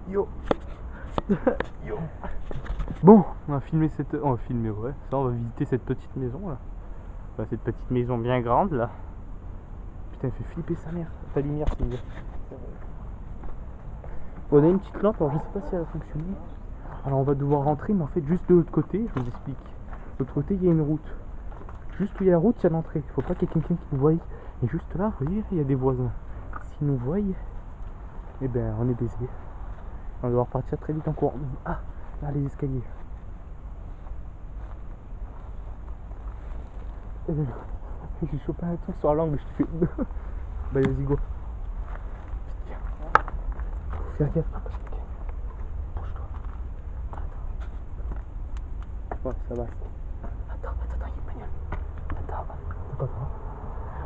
Yo. Yo. Bon, on va filmer cette... On va filmer, ouais. Ça, on va visiter cette petite maison, là. Enfin, cette petite maison bien grande, là. Putain, elle fait flipper sa mère. Ta lumière, c'est mieux. On a une petite lampe, alors je sais pas si elle va fonctionner. Alors on va devoir rentrer, mais en fait, juste de l'autre côté, je vous explique. De l'autre côté, il y a une route. Juste où il y a la route, il y a l'entrée. Il faut pas qu'il y ait quelqu'un qui nous voie. Et juste là, vous voyez, il y a des voisins. S'ils nous voient, eh ben, on est baisé. On va devoir partir très vite en courant. Ah, là, les escaliers. J'ai chopé un truc sur la langue, mais je te fais... Bah, vas-y, go. Faut faire gaffe. Bouge-toi. Ouais, ça va. Attends, il y a une bagnole. Attends.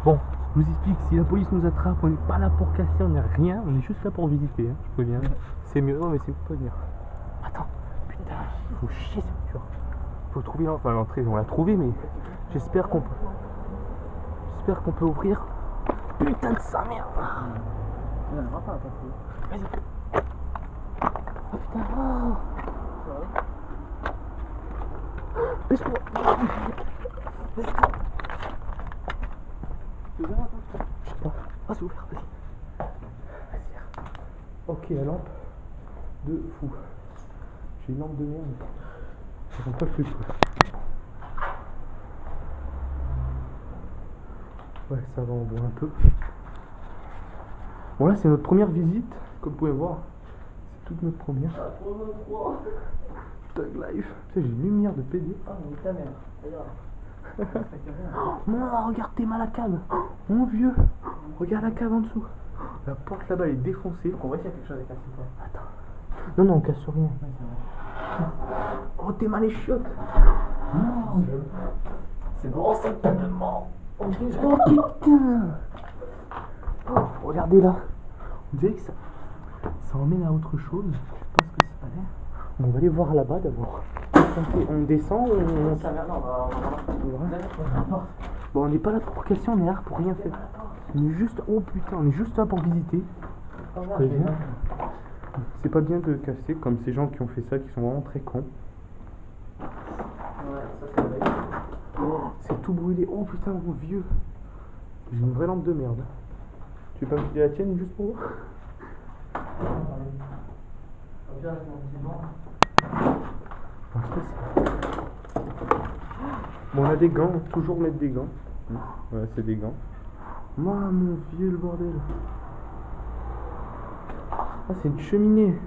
Bon, je vous explique, si la police nous attrape, on n'est pas là pour casser, on n'est rien, on est juste là pour visiter, hein, je préviens. C'est mieux, non mais c'est pour venir. Attends, putain, faut chier cette voiture. Faut trouver l'entrée, on l'a trouvée, mais j'espère qu'on peut ouvrir. Putain de sa mère. On n'aura pas à passer. Vas-y. Oh putain, oh. Laisse-moi. Laisse-moi. C'est ouvert, attends. Je sais pas. Ah, c'est ouvert, vas-y. Vas-y. Ok, la lampe de fou. J'ai une lampe de merde. Je comprends pas le truc. Ouais, ça va, on voit un peu. Bon, là, c'est notre première visite. Comme vous pouvez voir, c'est toute notre première. Ah, trop froid. Tug Life. Tu sais, j'ai une lumière de PD. Ah, mais ta mère. Regarde. Non, regarde tes mal à cave. Mon vieux. Regarde la cave en dessous. La porte là-bas elle est défoncée. Donc on voit s'il y a quelque chose à casser ou pas. Attends. Non, on casse rien. Ouais, c'est vrai. Oh, t'es mal les chiottes. Non. C'est bon, c'est tellement. Oh putain. Oh, regardez là. On dirait que ça emmène à autre chose. Je sais pas ce que ça a l'air. On va aller voir là-bas d'abord. On descend ou on monte? Ça va, non, on va voir. Bon, on n'est pas là pour casser, on est là pour rien faire. On est juste... Oh putain, on est juste là pour visiter. C'est pas bien de casser comme ces gens qui ont fait ça, qui sont vraiment très cons. Ouais, ça c'est vrai. C'est tout brûlé. Oh putain, mon vieux. J'ai une vraie lampe de merde. Tu veux pas me filer la tienne juste pour voir? Bon, on a des gants, toujours mettre des gants. Ouais, c'est des gants. Moi, mon vieux, le bordel. Ah, c'est une cheminée.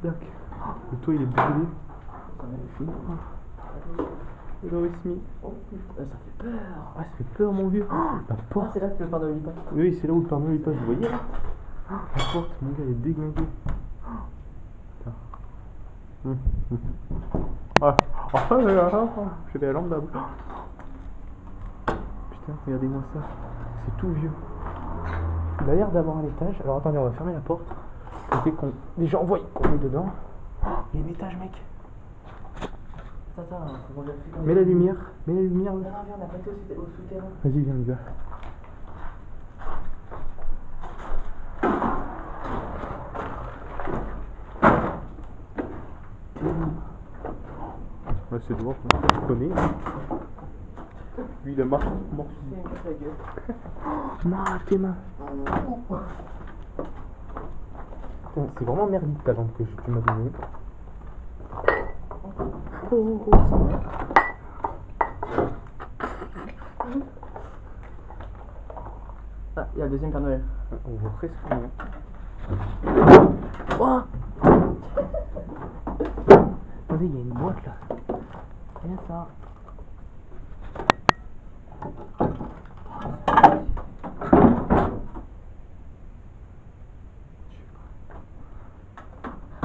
D'accord. Le toit, il est brûlé. Hello, it's me. Oh putain, ça fait peur. Ah, ça fait peur, mon vieux. Oh, la porte. Ah, c'est là que le Père Noël y passe. Oui, c'est là où le Père Noël passe, vous voyez là. La porte, mon gars, elle est déglinguée. Ah, j'ai la lampe là. Putain, regardez-moi ça. C'est tout vieux. Il a l'air d'avoir un étage. Alors attendez, on va fermer la porte. Dès qu'on... Déjà, on voit qu'on est dedans. Il y a un étage, mec. Attends, faut qu'on vérifie. Mets la lumière. Mets la lumière. Non, viens, on a pas été au souterrain. Vas-y, viens, gars. Ouais, c'est droit, je connais. Lui, il a marché. Marche tes mains. C'est vraiment merdique ta lampe que tu m'as donnée. Oh. Ah, il y a le deuxième Père Noël. On voit presque rien. Oh. Attendez, il y a une boîte là. Viens ça.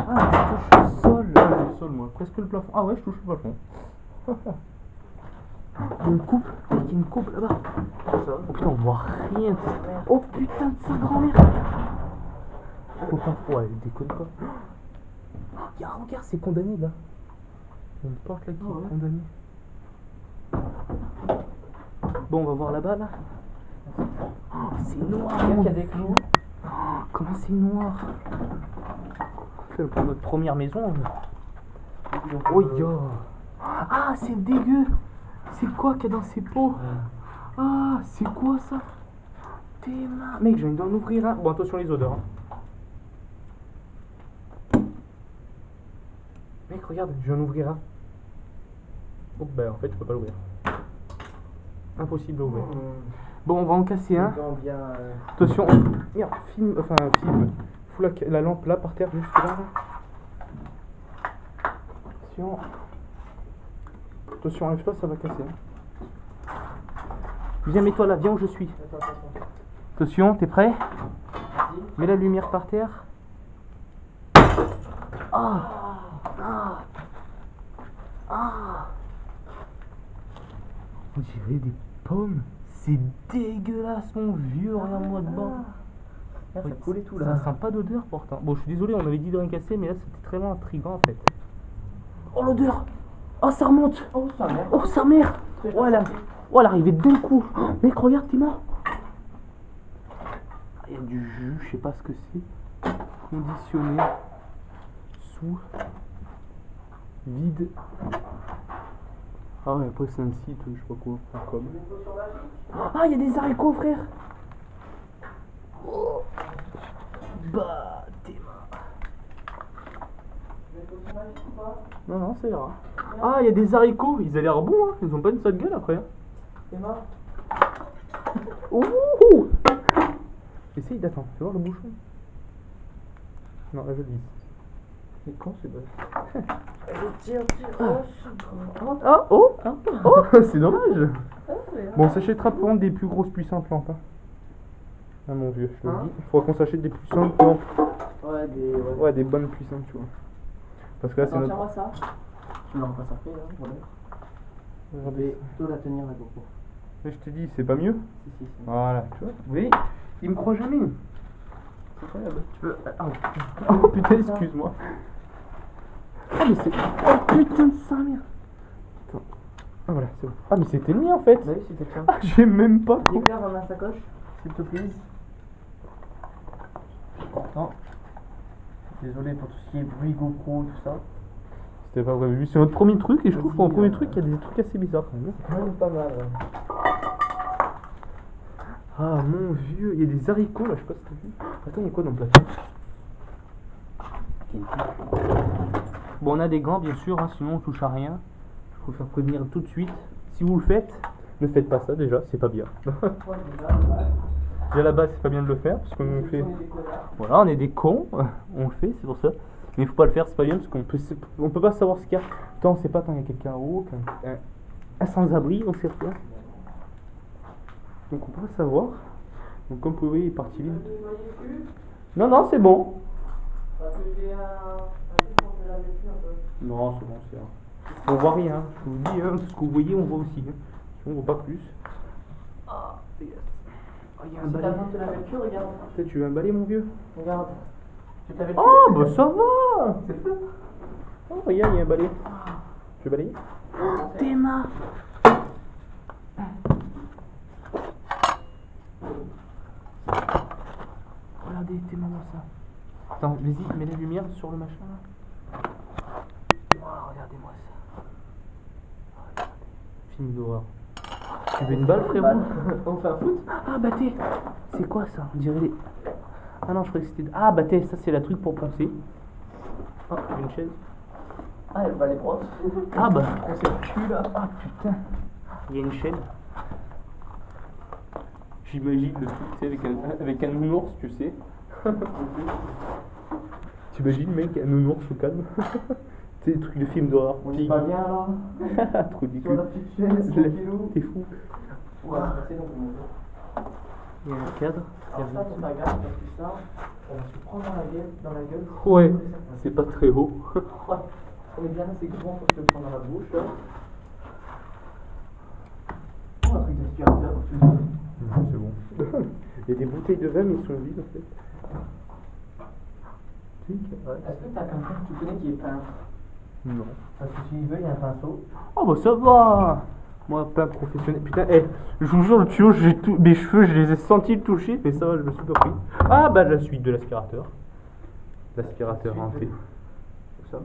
Ah, je touche le sol. Le sol, moi. Presque le plafond. Ah ouais, je touche le plafond. Il y a une coupe. Il y a une coupe là-bas. Oh putain, on voit rien. Oh putain de sa grand-mère. Faut pas. Ouais, déconne pas. Regarde, c'est condamné là. Il y a une porte là qui est condamnée. Bon, on va voir là-bas là. Oh, c'est noir. Il y a des clous. Comment c'est noir. pour notre première maison. Oh yo. Ah, c'est dégueu. C'est quoi qu'il y a dans ces pots? Ah, c'est quoi ça? Tes mains. Mec, je viens d'en ouvrir un. Bon, attention les odeurs. Hein. Mec, regarde, je viens d'en ouvrir un. Oh, bah en fait, je peux pas l'ouvrir. Impossible à ouvrir. Bon, on va en casser un. Attention. Merde, filme. Fous la lampe là par terre, juste là. Attention. Attention, enlève-toi, ça va casser. Hein. Viens, mets-toi là, viens où je suis. Attention, t'es prêt? Mets la lumière par terre. Ah! Ah! Ah! On dirait des pommes. C'est dégueulasse, mon vieux. Regarde-moi de bas. Ça coule et tout là. Ça sent pas d'odeur pourtant. Bon, je suis désolé, on avait dit de rien casser, mais là c'était très intriguant en fait. Oh l'odeur! Oh ça remonte! Oh sa mère! Oh sa mère! Oh elle est arrivée d'un coup! Oh, mec, regarde, t'es mort! Il y a du jus, je sais pas ce que c'est. Conditionné. Sous. Vide. Ah ouais, après c'est un site, je sais pas quoi. Comme. Ah, il y a des haricots, frère! Oh. Bah, t'es mort. Non, non, ça ira. Ah, il y a des haricots, ils ont l'air bons, hein. Ils ont pas une sale gueule après. T'es mort? Ouh! Essaye d'attendre, tu vois le bouchon? Non, là je le vis. C'est con, c'est bête. Tire. Oh, c'est dommage. Bon, on s'achètera pour des plus grosses puissantes lampes. Hein. Ah mon vieux, je te le dis. Il faudra qu'on s'achète des puissantes lampes. Ouais, des bonnes puissantes, tu vois. Parce que là, c'est notre. Tiens-moi ça. Tu m'en pas sortir, hein, voilà. Je vais plutôt la tenir la GoPro. Mais je te dis, c'est pas mieux? Si. Voilà, tu vois. Vous voyez, il me croit jamais. C'est incroyable. Tu peux. Oh putain, excuse-moi. Ah, mais c'est. Oh putain de sa mère. Attends. Ah, voilà, c'est bon. Ah, mais c'était le mien en fait. Bah oui, c'était tiens. Ah, j'ai même pas. Éclaire dans ma sacoche, s'il te plaît. Important. Désolé pour tout ce qui est bruit GoPro, tout ça. C'était pas prévu. C'est notre premier truc et je trouve qu'en premier truc, il y a des trucs assez bizarres quand même. C'est quand même pas mal. Ah mon vieux, il y a des haricots là, je sais pas si t'as vu. Attends, il y a quoi dans le plateau? Bon, on a des gants bien sûr, hein, sinon on touche à rien. Je préfère prévenir tout de suite. Si vous le faites, ne faites pas ça déjà, c'est pas bien. Déjà là-bas, c'est pas bien de le faire parce qu'on fait. Voilà, on est des cons, on le fait, c'est pour ça. Mais il faut pas le faire, c'est pas bien parce qu'on peut pas savoir ce qu'il y a. Tant on sait pas quand il y a quelqu'un en haut, un sans-abri, on sait rien. Donc on peut pas savoir. Donc comme vous pouvez, il est parti vite. Non, non, c'est bon. Parce que j'ai un truc pour te laver le cul un peu. Non, c'est bon, c'est bon. On voit rien, je vous dis, hein, tout ce que vous voyez, on voit aussi. Hein. On voit pas plus. Ah, yes. Oh, il y a un Si balai. t'as besoin de te laver le cul, regarde. Peut-être tu veux un balai, mon vieux? Regarde. Tu te laver le cul. Oh, bah ça va. C'est fait. Oh, regarde, il y a un balai. Je vais balayer? Oh, t'es marre. Regardez, t'es marrant ça. Attends, vas-y, mets la lumière sur le machin là. Wow, regardez-moi ça. Regardez. Film d'horreur. Tu veux une balle, frérot? On fait un foot? Ah, bah t'es. C'est quoi ça? On dirait les. Ah non, je croyais que c'était. Ah, bah t'es, ça c'est la truc pour poncer. Ah, il y a une chaise. Ah, elle va les brosses. Ah, bah. On s'est le cul là. Ah, putain. Il y a une chaîne. J'imagine le truc, tu sais, avec un nounours, tu sais. T'imagines, mec, un nounours au calme. C'est des trucs de films d'horreur. On est pas bien là. Trop du Sur cul. la petite chaise, tranquillou. T'es fou. Ouais, c'est donc bon. Il y a un cadre. Alors ça, faut pas gaffe parce que ça, on va se prendre dans la gueule. Ouais, c'est pas très haut. Ouais. On est bien assez grand pour se le prendre dans la bouche. Là. Oh, un truc d'aspirateur. C'est bon. Il y a des bouteilles de vin, mais ils sont vides en fait. Est-ce que t'as quelqu'un que tu connais qui est peintre? Non. Parce que s'il veut, il y a un pinceau. Oh bah ça va. Moi, pas professionnel. Putain, je vous jure, le tuyau, mes cheveux, je les ai sentis le toucher, mais ça va, je me suis pas pris. Ah bah, la suite de l'aspirateur. l'aspirateur en fait. Ça.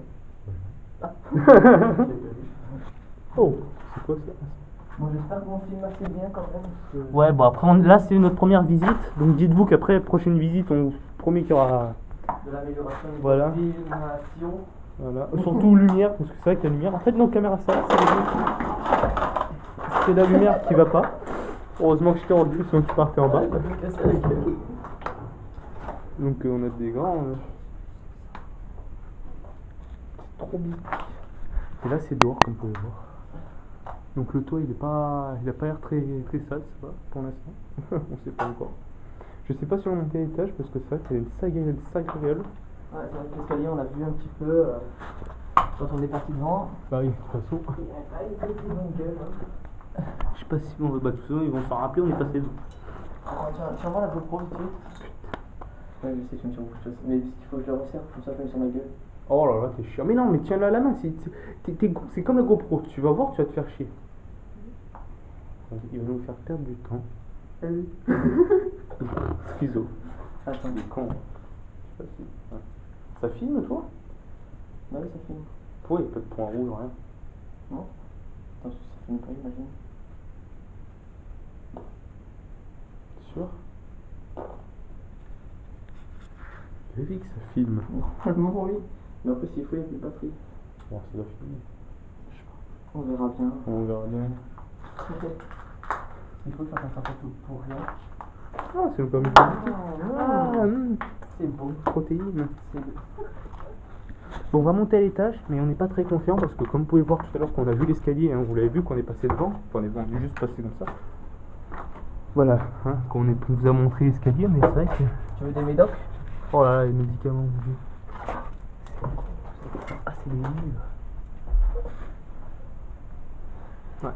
Oh, c'est quoi ça? Bon, j'espère qu'on filme assez bien quand même. Parce que... Ouais, bon après là c'est notre première visite, donc dites-vous qu'après prochaine visite on vous promet qu'il y aura De l'amélioration de Voilà. filmation. voilà. Surtout lumière, parce que c'est vrai que la lumière, en fait nos caméras ça, c'est la lumière qui va pas. Heureusement que je t'ai rendu, sinon tu partais en bas. Donc on a des grands. C'est trop bien. Et là c'est dehors comme vous pouvez voir. Donc le toit il a pas l'air très très sale, ça va pour l'instant. On sait pas encore. Je sais pas si on monte à l'étage parce que c'est vrai qu'il y a une sacrée gueule. Ouais, c'est vrai que l'escalier on l'a vu un petit peu quand on est parti devant. Bah oui, de toute façon. Il n'y avait pas une très bonne gueule. Hein. Je sais pas si on va. Bah de toute façon ils vont s'en rappeler, on est passé devant. Tiens, voir la GoPro vite fait. Ouais, je sais, tu me tiens, mais il faut que je la resserre, comme ça je mets sur ma gueule. Oh là là, t'es chiant. Mais non, mais tiens-la à la main, c'est comme la GoPro. Tu vas voir, tu vas te faire chier. Il va nous faire perdre du temps. Schizo. Attends. Il est con. Je sais pas si. Ouais. Ça filme, toi? Bah oui, ça filme. Toi, il n'y a pas de point rouge, rien. Non? Attends, ça filme pas, imagine. T'es sûr? J'ai vu que ça filme. Normalement, oui. Mais en plus, il faut, il n'y a plus de batterie. Bon, ça doit filmer. On verra bien. On verra bien. Il faut que je fasse un photo pour rien. Ah, c'est comme une C'est beau. protéine. C'est beau. Bon, on va monter à l'étage, mais on n'est pas très confiant parce que, comme vous pouvez voir tout à l'heure, quand on a vu l'escalier, hein, vous l'avez vu, qu'on est passé devant, on est venu juste passer comme ça. Voilà, hein, qu'on vous a montré l'escalier, mais c'est vrai que. Tu veux des médocs? Oh là là, les médicaments, mon Dieu. Ah, c'est des livres. Ouais.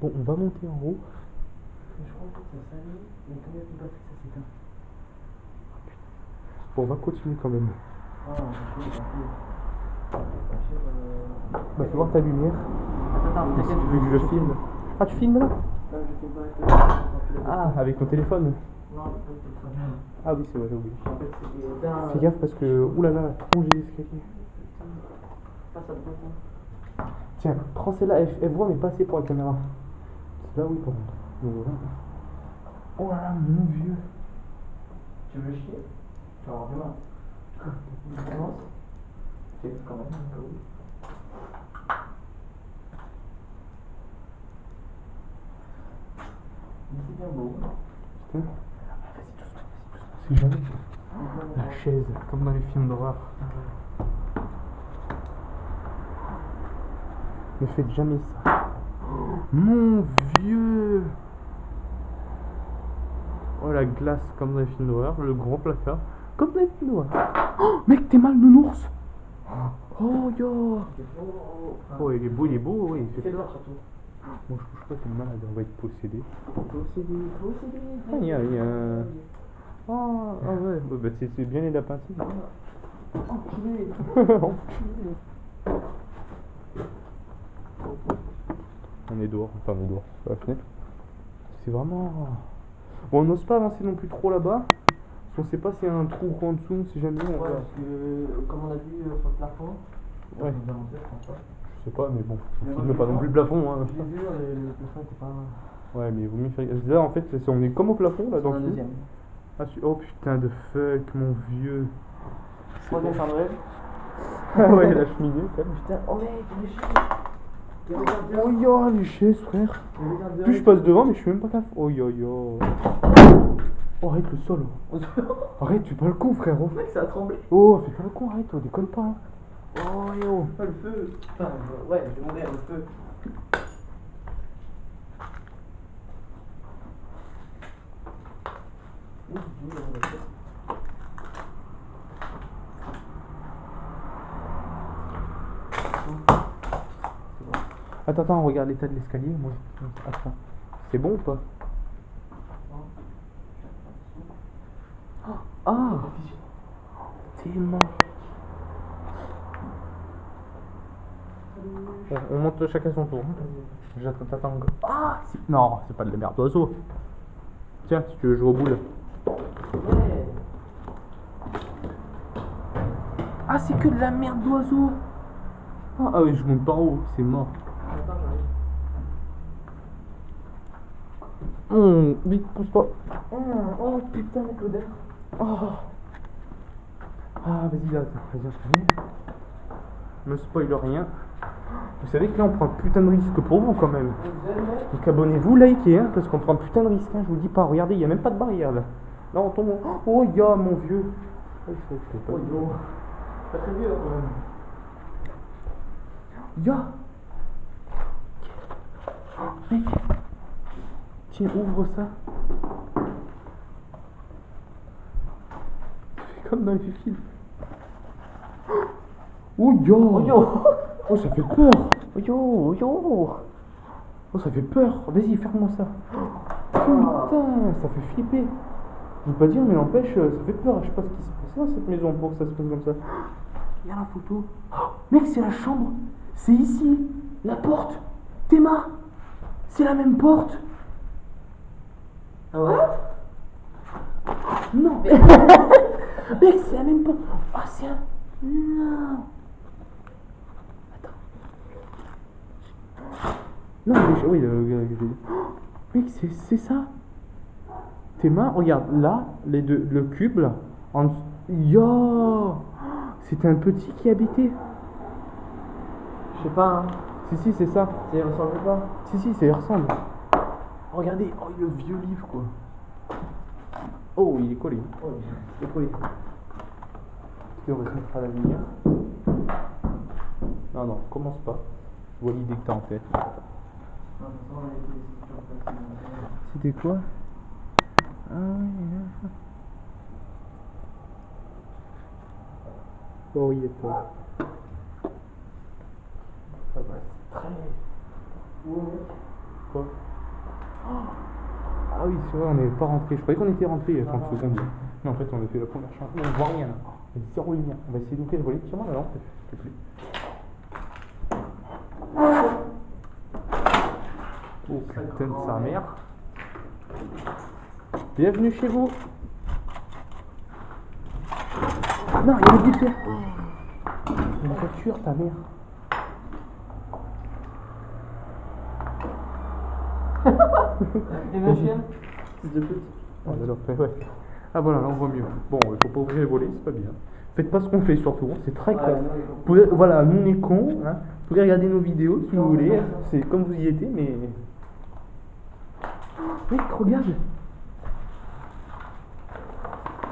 Bon, on va monter en haut. Je crois que ça s'allume, mais quand il n'y a plus de batterie, ça s'éteint. Bon, on va continuer quand même. Ah, je sais, Bah, fais voir ta lumière. Attends, t'inquiète, Vu que je filme. Ah, tu filmes là? Non, je filme pas avec le téléphone. Ah, avec ton téléphone. Non, avec le téléphone. Ah oui, c'est vrai, j'ai oublié. En fait, c'est d'un. Fais gaffe parce que, oulala, la tronche des escaliers. Passe à droite. Tiens, prends celle-là, elle voit mais pas assez pour la caméra. C'est là oui par contre. Donc voilà. Oh là là, mon vieux. Tu veux chier? Tu vas avoir du mal. On commence? C'est quand même un peu oui. Mais c'est bien beau. Putain. Vas-y doucement, c'est jamais la chaise, comme dans les films d'horreur. Ne faites jamais ça. Oh, mon vieux. Oh la glace comme dans les films d'horreur, le grand placard comme dans les films d'horreur. Oh mec, t'es mal nounours. Oh yo. Oh il est beau, oui. Fais le voir surtout. Moi je crois que t'es malade, on va être possédé. Possédé. Ah, il y a. Ah ouais, bah, c'est bien les lapins. Enculé. Enculé. On est dehors, enfin on est dehors, à la fenêtre. C'est vraiment. Bon, on n'ose pas avancer non plus trop là-bas. Parce qu'on sait pas s'il y a un trou en dessous, si jamais on Ouais, va. parce que comme on a vu sur le plafond. Ouais. On va monter, je pense pas. Je sais pas, mais bon, Mais on moi, filme je pas l'ai non vu. plus le plafond. Hein. Je l'ai vu, le plafond était pas. Ouais, mais il vaut mieux faire. Là en fait, on est comme au plafond là C'est dans un le deuxième. Ah, oh putain de fuck, mon vieux. Troisième Saint-Noël. Ah ouais, la cheminée quand même. Putain, oh mec, il est chiant. Oh yo, les chaises, frère. Plus je passe devant, mais je suis même pas capable. Oh yo yo. Oh, arrête le sol. Arrête, tu fais pas le con, frérot. Mec, ça a tremblé. Oh, fais pas le con, arrête, déconne pas. Hein. Oh yo. Ah, le feu. Enfin, ouais, je vais mourir, le feu. Attends, regarde l'état de l'escalier. Moi, attends. C'est bon ou pas? Ah, tellement. Bon, on monte chacun son tour. J'attends, t'attends. Ah, non, c'est pas de la merde d'oiseau. Tiens, si tu veux jouer au boule. Ah, c'est que de la merde d'oiseau. Ah oui, je monte par haut, c'est mort. Vite, pousse-toi. Oh putain, la Claudette. Oh. Ah, vas-y, là, vas-y, me spoil rien. Vous savez que là, on prend un putain de risque pour vous quand même. Donc abonnez-vous, likez, hein, parce qu'on prend un putain de risque. Hein, je vous dis pas, regardez, il n'y a même pas de barrière là. Là, on tombe. Oh, ya, mon vieux. Oh, yo. Pas très vieux là quand même. Ya. Mec. Tiens, ouvre ça. C'est comme dans les films. Oh yo. Oh yo. Oh, ça fait peur. Oh yo, oh yo. Oh, ça fait peur. Vas-y, ferme-moi ça. Putain, ça fait flipper. Je veux pas dire, mais n'empêche, ça fait peur. Je sais pas ce qui se passe dans cette maison pour que ça se passe comme ça. Regarde la photo. Oh, mec, c'est la chambre. C'est ici. La porte. Théma. C'est la même porte. Ah ouais? Non. Mec, c'est la même porte. Ah, c'est un... Non. Attends. Non, mais oui, mec, c'est ça. Tes mains, regarde, là, les deux, le cube, là, en dessous. Yo, c'était un petit qui habitait. Je sais pas, hein. Si, c'est ça. Ça y ressemble pas? Si, ça y ressemble. Regardez, oh, le vieux livre, quoi. Oh, il est collé. Oh, il est collé. Et on va se mettre à la lumière. Non, commence pas. Je vois l'idée que t'as en tête. C'était quoi? Ah oui, oh oui, et toi. Ça va, c'est très... Quoi? Ah oui, c'est vrai, on n'est pas rentré. Je croyais qu'on était rentré il y a 30 secondes. Mais en fait, on a fait la première chanson. On voit rien là. Il y a zéro lumière. On va essayer d'ouvrir le volet. Tiens-moi la lampe, s'il te plaît. Oh putain de sa mère. Bienvenue chez vous. Non, il y a des buffets. Une voiture, ta mère. Et ma chienne? C'est de pute. Ah, alors, ouais. Ah voilà, là on voit mieux. Bon, il faut pas ouvrir les volets, c'est pas bien. Faites pas ce qu'on fait surtout, c'est très con. Vous pouvez, voilà, nous on est cons, hein. Vous pouvez regarder nos vidéos si vous voulez, c'est comme vous y étiez, mais... Mec, regarde.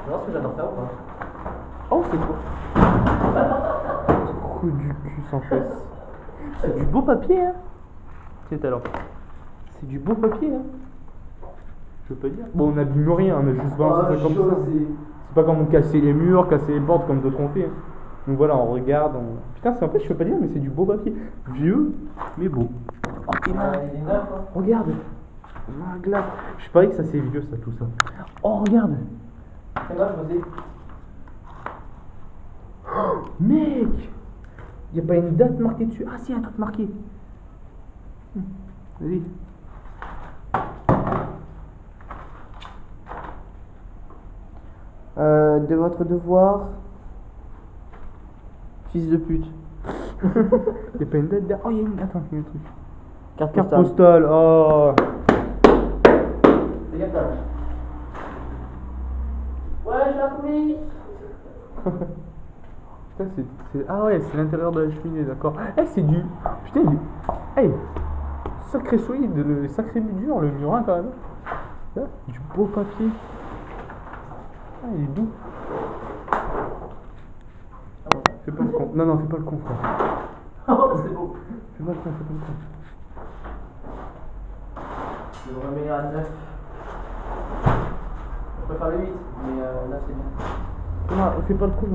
Tu vois ce que j'adore faire ou pas? Oh, c'est quoi? Trou du cul sans fesse. C'est du beau papier, hein. Tiens, alors. C'est du beau papier, hein. Je veux pas dire. Bon, on n'abîme rien, on a juste balancé ça comme ça. C'est pas comme on casser les murs, casser les portes comme d'autres ont fait. Hein. Donc voilà, on regarde. Putain, c'est en fait, je peux pas dire, mais c'est du beau papier. Vieux, mais beau. Oh, il est neuf, hein. Regarde. Ma glace. Je parie que ça c'est vieux, ça, tout ça. Oh, regarde. C'est moi, je me dis. Oh, mec. Y a pas une date marquée dessus. Ah si, un truc marqué. Vas-y. De votre devoir, fils de pute. Y a pas une date derrière. Oh, y a une. Attends, y a un truc. Carte Postale. Oh. C'est gâteau. Ouais, je la police. Putain, c'est... Ah ouais, c'est l'intérieur de la cheminée, d'accord. Eh, c'est du... Putain, il est... Hey, sacré solide, le sacré dur, le murin quand même. Là, du beau papier. Ah, il est doux. Fais pas le con. Non, fais pas le con, frère. Oh, c'est beau. Fais pas le con. Je le remets à 9. Je préfère le 8, mais là c'est bien. Non, fais pas le con.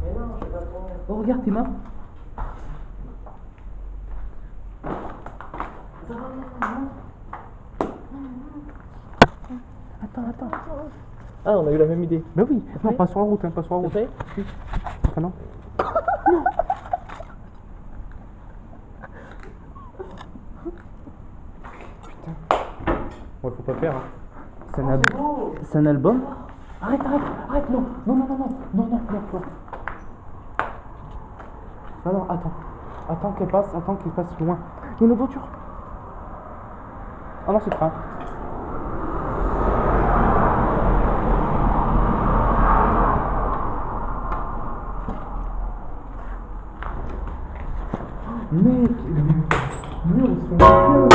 Mais non, je fais pas le con. Oh, regarde tes mains. Attends. Ah, on a eu la même idée. Bah oui, non, fait pas sur la route, pas sur la route. fait Ah non. Putain. Ouais, faut pas faire. Hein. C'est un album. Arrête, non, non, attends qu'elle passe loin. Il y a une autre voiture. Ah non, c'est le train. Mec, les murs ils sont vieux.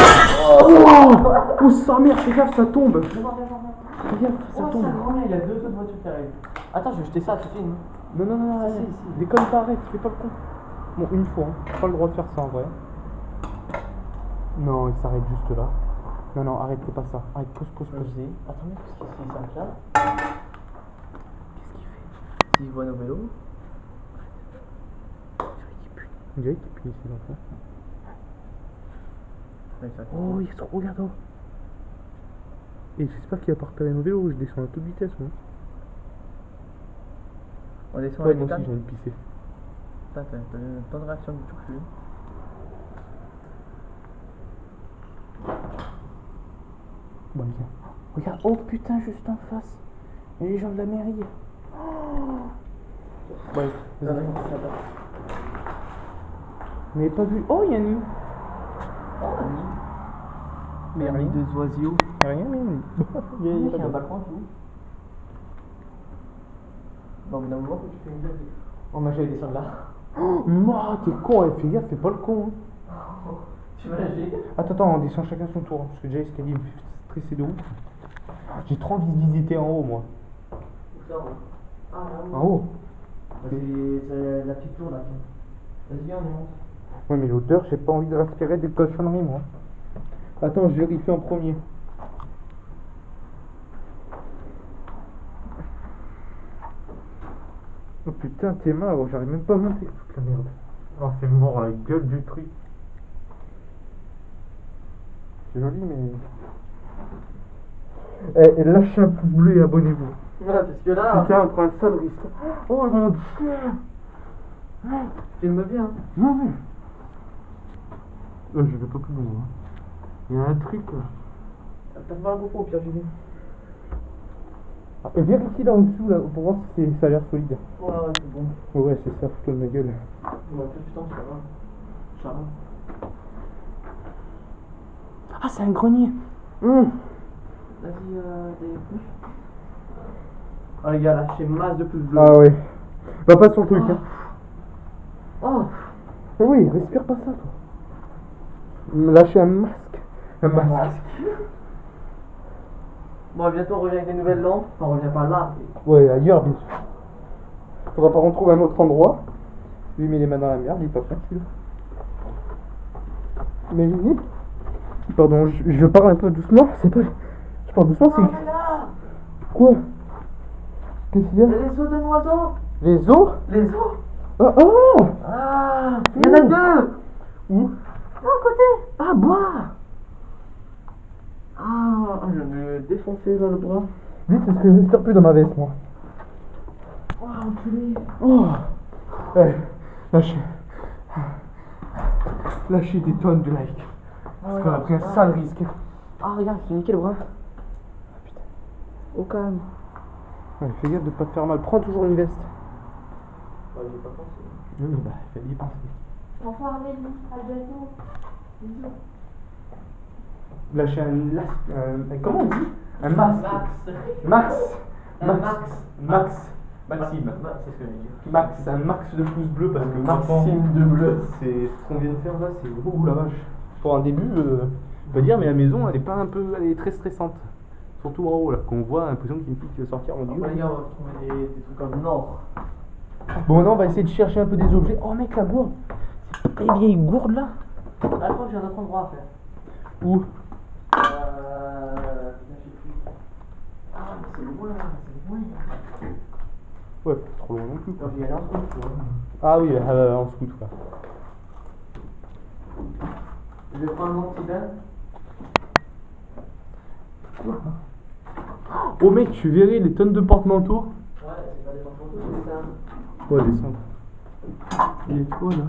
Oh sa mère, fais gaffe, ça tombe. Fais gaffe, ça tombe. Il y a 2 autres voitures qui arrivent. Attends, je vais jeter ça, tu filmes. Non, arrête. Déconne pas, arrête, fais pas le con. Bon, une fois, hein. T'as pas le droit de faire ça en vrai. Non, il s'arrête juste là. Non, arrête, c'est pas ça. Arrête, pause. Vas-y. Attendez, parce qu'ici, ça me calme. Qu'est-ce qu'il fait? S'il voit nos vélos. On dirait qu'il pue ici l'enfant. Oh, il se regarde. Oh. Et j'espère qu'il va pas repérer nos vélos. Je descends à toute vitesse, moi. On descend Ouais, avec moi les aussi, j'ai cannes. envie de pisser. Putain, t'as une bonne réaction du tout cul. Bon, viens. Regarde, oh putain, juste en face. Il y a les gens de la mairie. Oh. Ouais, vas-y. Vous n'avez pas vu? Oh, il y a un nid. Oh, Annie. Mais Annie, rien. 2 oiseaux. Rien. Il y a un balcon et tout. Bon, au bout d'un moment, faut que tu fais une blague. Oh, mais j'allais descendre là. Oh, moi, t'es con, fais gaffe, fais pas le con. Hein. Tu imagines? Attends, on descend chacun son tour. Parce que déjà, l'escalier me fait stresser de ouf. J'ai trop envie de visiter en haut, moi. Où ça, en haut? Ah, là-haut. En haut? C'est la petite tour là. Vas-y, viens, on y monte. Ouais, mais l'odeur, j'ai pas envie de respirer des cochonneries, moi. Attends, je vérifie en premier. Oh putain, t'es marre, j'arrive même pas à monter. Putain, merde. Oh, c'est mort, la gueule du truc. C'est joli, mais. Eh, lâchez un pouce bleu et abonnez-vous. Voilà, parce que là. Putain, on prend un sale risque. Oh mon dieu! Tu me bien. Non, mais. Je vais pas plus loin. Hein. Il y a un truc là. T'as pas un GoPro au pire, Julien. Et vérifie là en dessous là, pour voir si ça a l'air solide. Ouais, c'est bon. Ouais, c'est ça, fous-toi de ma gueule. Ouais, putain, ça va. Ça va. Ah, c'est un grenier. Vas-y, des pouces. Oh, les gars, lâchez masse de pouces bleus. Ah ouais. Va pas sur le truc, hein. Oh. Mais oui, respire pas ça, toi. Lâchez un masque. Un masque. Bon, bientôt on revient avec des nouvelles lampes. Enfin, on revient pas là. Ouais, ailleurs, bien sûr. Faudra pas qu'on trouve un autre endroit. Lui, met les mains dans la merde, il est pas facile. Imaginez. Pardon, je parle un peu doucement, c'est pas. Je parle doucement, c'est. Là. Quoi? Qu'est-ce qu'il y a? Les os d'un oiseau. Les os? Les os. Ah, oh! Ah, il y en a 2. Où? À côté. Ah, bois. Ah, je vais me défoncer là le bras. Vite, parce que je respire plus dans ma veste, moi. Oh, enculé. Oh! Ouais, lâchez des tonnes de likes. Parce qu'on a pris un sale risque. Ah, regarde, j'ai niqué le bras. Ah putain. Au calme. Ouais, fais gaffe de pas te faire mal. Prends toujours une veste. Ouais, j'ai pas pensé. Oui, bah, fallait y penser. Au revoir, Nelly. À bientôt. Bisous. Lâchez comment on dit? Un masque. Max. Maxime. C'est ce que je veux dire. Max, un max de pouces bleus parce que Maxime de bleu. c'est ce qu'on vient de faire là, c'est ouh la vache. Pour un début, on peut dire, mais la maison elle est pas un peu, elle est très stressante. Surtout en haut là, quand on voit l'impression qu'il y a une fille qui va sortir, on dit. Après, les gars, on va trouver des trucs comme nord. Bon, maintenant on va essayer de chercher un peu des objets. Oh mec, la gourde. C'est pas vieille gourde là. Ah, je crois que j'ai un autre endroit à faire. Où? Je sais plus. Ah, mais c'est loin, c'est loin. Ouais, pas trop loin non plus. Non, j'y allais en scout, tu vois. Ah oui, en scout quoi. Je vais prendre mon petit bain. Oh mec, tu verrais les tonnes de porte-manteaux. Ouais, c'est pas des porte-manteaux, c'est ça. Ouais, descendre. Il est quoi là?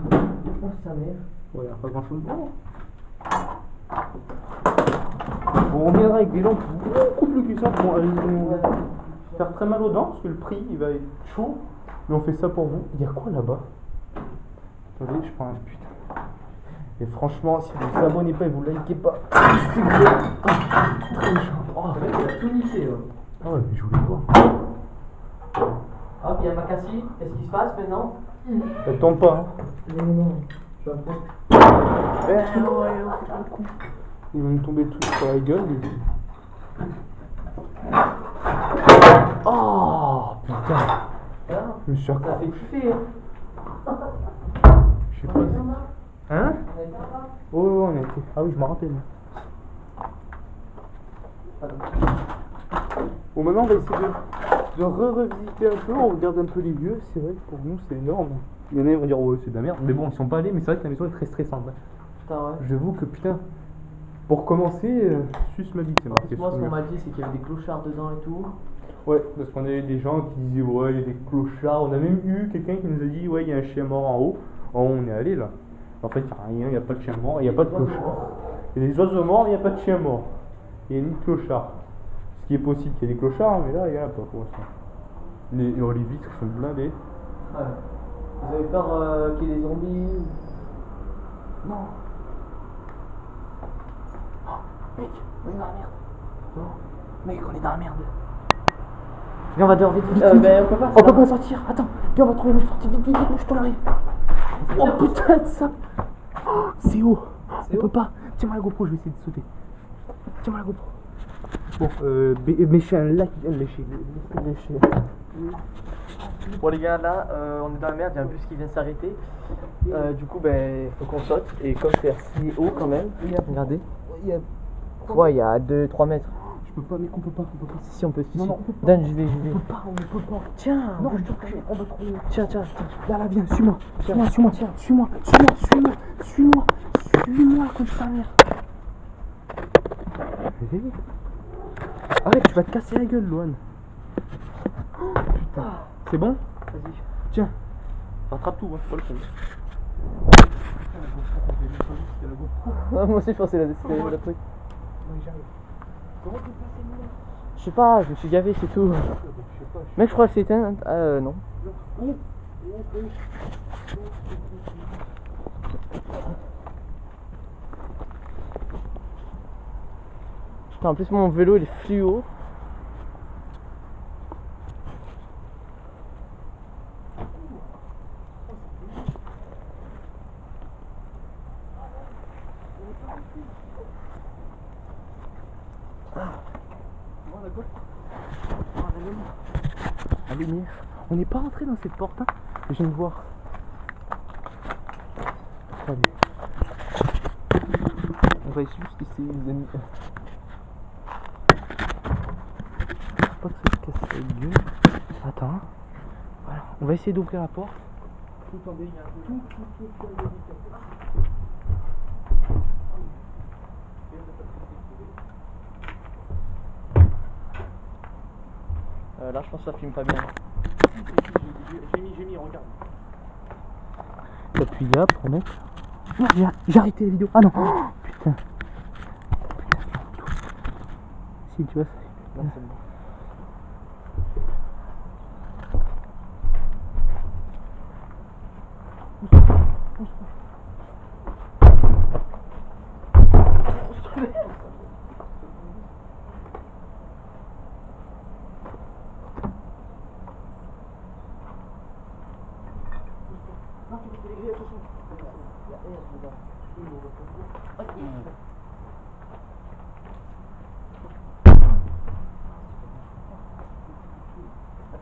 Oh, sa mère. Ouais, y'a pas grand chose. Bon, on viendra avec des lampes beaucoup plus puissantes. Bon, elles vont faire très mal aux dents parce que le prix il va être chaud. Mais on fait ça pour vous. Il y a quoi là-bas? Attendez, je prends un putain. Et franchement, si vous vous abonnez pas et vous likez pas, c'est que vous êtes très méchant. Oh, le mec, il a tout niqué. Ah ouais, mais je voulais voir. Hop, il y a Makassi. Qu'est-ce qui se passe maintenant? Ça tombe pas, hein. Non, je vais apprendre. Ils vont me tomber tous sur la gueule. Oh putain. Je me suis Ça accroché. fait kiffer, hein. Je sais pas. Hein? Oh, ouais, on a été. Ah oui, je me rappelle. Bon, maintenant on va essayer de revisiter un peu. On regarde un peu les lieux. C'est vrai que pour nous c'est énorme. Il y en a qui vont dire ouais, c'est de la merde. Mais bon, ils sont pas allés. Mais c'est vrai que la maison est très stressante. Putain, ouais. J'avoue que putain. Pour commencer, suce ma bite, c'est marqué. Moi, ce sur qu'on le m'a dit, c'est qu'il y avait des clochards dedans et tout. Ouais, parce qu'on avait des gens qui disaient ouais, il y a des clochards. On a même eu quelqu'un qui nous a dit ouais, il y a un chien mort en haut. En haut, on est allé là. En fait, il n'y a rien, il n'y a pas de chien mort, il n'y a pas de clochard. Il y a des oiseaux morts, il n'y a pas de chien mort. Il y a ni de clochard. Ce qui est possible qu'il y ait des clochards, mais là, il n'y en a pas pour l'instant. Les vitres sont blindées. Ouais. Vous avez peur qu'il y ait des zombies? Non. Oh, mec, on est dans la merde. Non. Mec, on est dans la merde. Viens, on va dehors vite. Ben, on peut pas sortir. Attends, viens, on va trouver une sortie. Vite, vite, vite, je te l'arrive. Oh putain de ça. Oh, c'est haut. On peut pas. Tiens-moi la GoPro, je vais essayer de sauter. Tiens-moi la GoPro. Bon, mes chiens là qui viennent lécher. Bon, les gars, là, on est dans la merde. Il y a un bus qui vient de s'arrêter. Du coup, ben, faut qu'on saute. Et comme c'est assez haut quand même, regardez. Ouais, il y a 2-3 mètres. Je peux pas, mec, on peut pas. Si, on peut. Si, Non, si. non, on peut pas. Donne, je vais. On peut pas. Tiens, Non, bouge je te prie, on va trouver. Tiens. Là, viens, suis-moi. Suis-moi, comme ta mère. Arrête, tu vas te casser la gueule, Loane. Putain. C'est bon? Vas-y. Tiens, rattrape tout, hein, c'est pas le compte. Moi aussi, je pensais la truc. Je sais pas, je me suis gavé, c'est tout. Mec, je crois que c'est éteint. Non. Putain, en plus, mon vélo il est fluo. La lumière. On n'est pas rentré dans cette porte, hein. Je viens de voir. Allez. On va juste essayer, les amis. Pas que ça se casse la gueule. Attends. Voilà. On va essayer d'ouvrir la porte. Tout en déliant. Là, je pense que ça filme pas bien. J'ai mis, regarde. T'appuies là pour mettre. Non, j'ai arrêté la vidéo. Ah non. Oh, putain. Si tu vois ça. Non, c'est bon.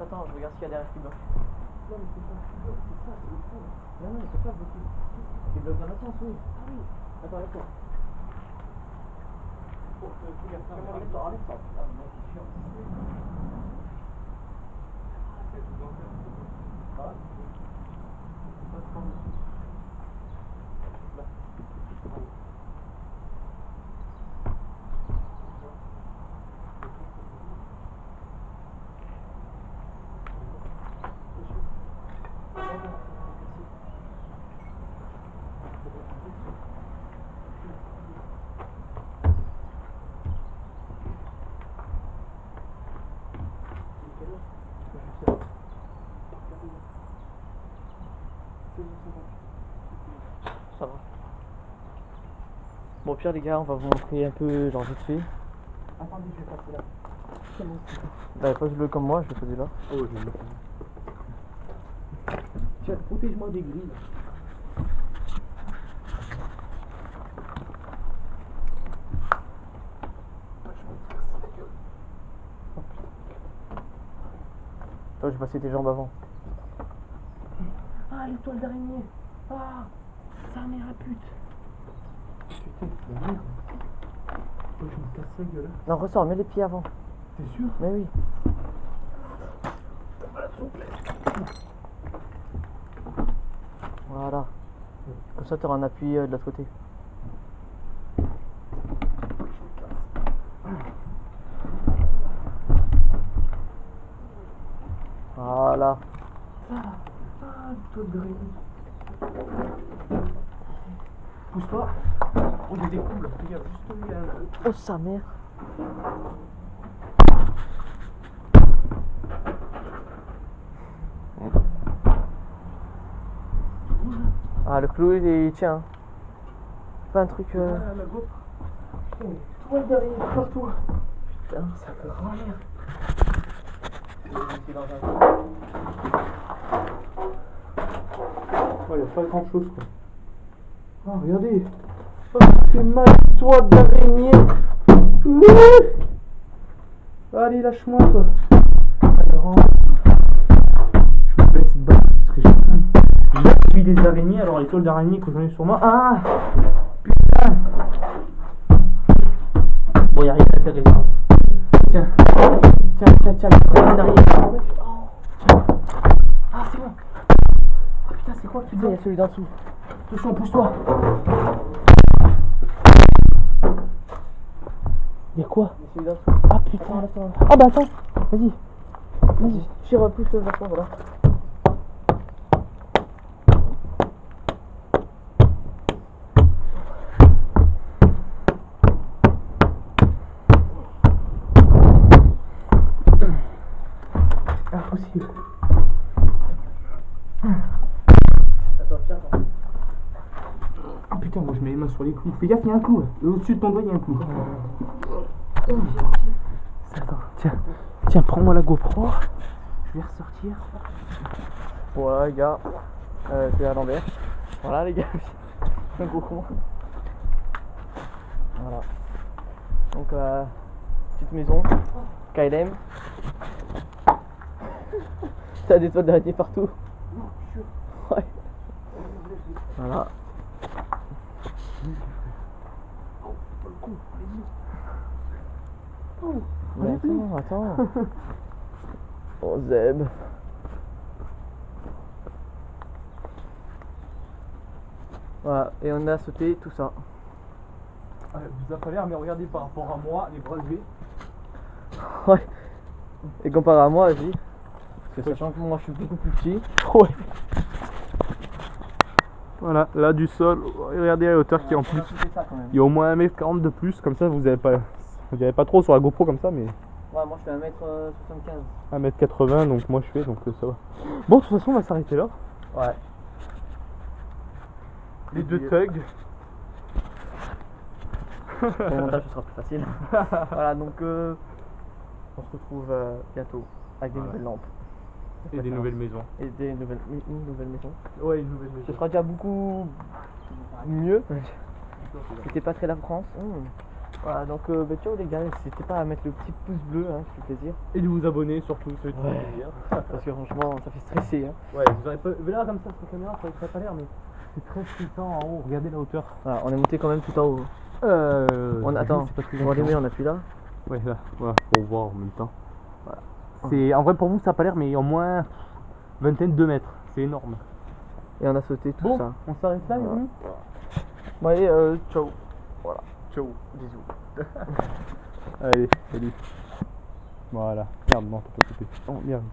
Attends, je regarde ce qu'il y a derrière ce bloc. Non, mais c'est pas c'est le fond. Non, c'est pas beaucoup. Les blocs dans la sens, oui. Ah oui. Attends, attends. Enlève ça. Ah, non, c'est chiant. Ah, c'est pas de prendre dessus. Là. Bon, au pire, les gars, on va vous montrer un peu, genre, vite fait. Attendez, je vais passer là. Bah, pose-le comme moi, je vais poser là. Oh, je vais le mettre. Tiens, protège-moi des grilles. Toi, je vais passer tes jambes avant. Ah, l'étoile d'araignée. Ah, sa mère à pute. Putain, c'est la merde. Oh, je me casse la gueule. Non, ressors, mets les pieds avant. T'es sûr? Mais oui. Voilà. Comme ça, tu auras un appui de l'autre côté. Voilà. Ah, l'étoile d'araignée. Pousse-toi. Oh, il y a des coups là. Regarde, juste là. Oh, sa mère. Ah, le clou il tient. C'est pas un truc. Ah, la GoPro. Toile d'araignée partout. Putain, ça fait grand l'air. Oh, il n'y a pas grand chose quoi. Oh, regardez. Oh, c'est ma toile d'araignée. Allez, lâche-moi toi. Attends. Je me baisse bas parce que j'ai vu des araignées, alors les toiles d'araignée que j'en ai sur moi. Ah putain. Bon, il n'y a rien d'intéressant. Tiens, toile d'araignée. Tiens. Ah, c'est bon. Ah putain, c'est quoi? Il y a celui d'en dessous. Attention, pousse-toi. Y'a quoi? Il y a celui d'en dessous. Ah putain. Ah bah attends. Vas-y. Vas-y, tire plus vers toi, voilà. Impossible. Attends, tiens, attends. Ah putain, moi je mets les mains sur les clous. Fais gaffe, il y a un clou là. Au-dessus de ton doigt, il y a un clou. Attends, tiens, prends-moi la GoPro. Je vais ressortir. Voilà, les gars. C'est à l'envers. Voilà, les gars. Un gros con. Voilà. Donc, petite maison. KLM. T'as des toiles d'araignée partout. Ouais. Voilà. Mais attends. Oh, Zeb. Voilà, et on a sauté tout ça. Vous avez pas l'air, mais regardez par rapport à moi, les bras levés. Ouais. Et comparé à moi, vas-y. Parce que sachant que moi je suis beaucoup plus petit. Ouais. Voilà, là du sol, regardez la hauteur qui est en plus. Il y a au moins 1m40 de plus, comme ça vous avez pas trop sur la GoPro comme ça, mais Ouais, moi je fais 1m75. 1m80, donc moi je fais, donc ça va. Bon, de toute façon on va s'arrêter là. Ouais. Les deux thugs. Pour le montage ce sera plus facile. Voilà, donc on se retrouve bientôt avec des nouvelles lampes. Et des nouvelles maisons. Et une nouvelle maison. Ouais, une nouvelle Ce maison. sera déjà beaucoup mieux. C'était pas très la France. Voilà, donc ciao les gars, n'hésitez pas à mettre le petit pouce bleu, hein, ça fait plaisir. Et de vous abonner surtout, ça fait trop Ouais. plaisir. Parce que franchement, ça fait stresser. Hein. Ouais, vous aurez pas. Là comme ça sur la caméra, ça aurait pas l'air, mais c'est très stressant en haut, regardez la hauteur. Voilà, on est monté quand même tout en haut. On attend, c'est pas très on allumer, on appuie là. Ouais, là, voilà, pour voir en même temps. Voilà. C'est, en vrai, pour vous, ça n'a pas l'air, mais au moins vingtaine de mètres. C'est énorme. Et on a sauté tout Bon, ça. on s'arrête là, Voilà. Yuri. Bon allez, ciao. Voilà. Ciao, bisous. Allez, salut. Voilà. Merde, non, t'as pas coupé. Oh, merde.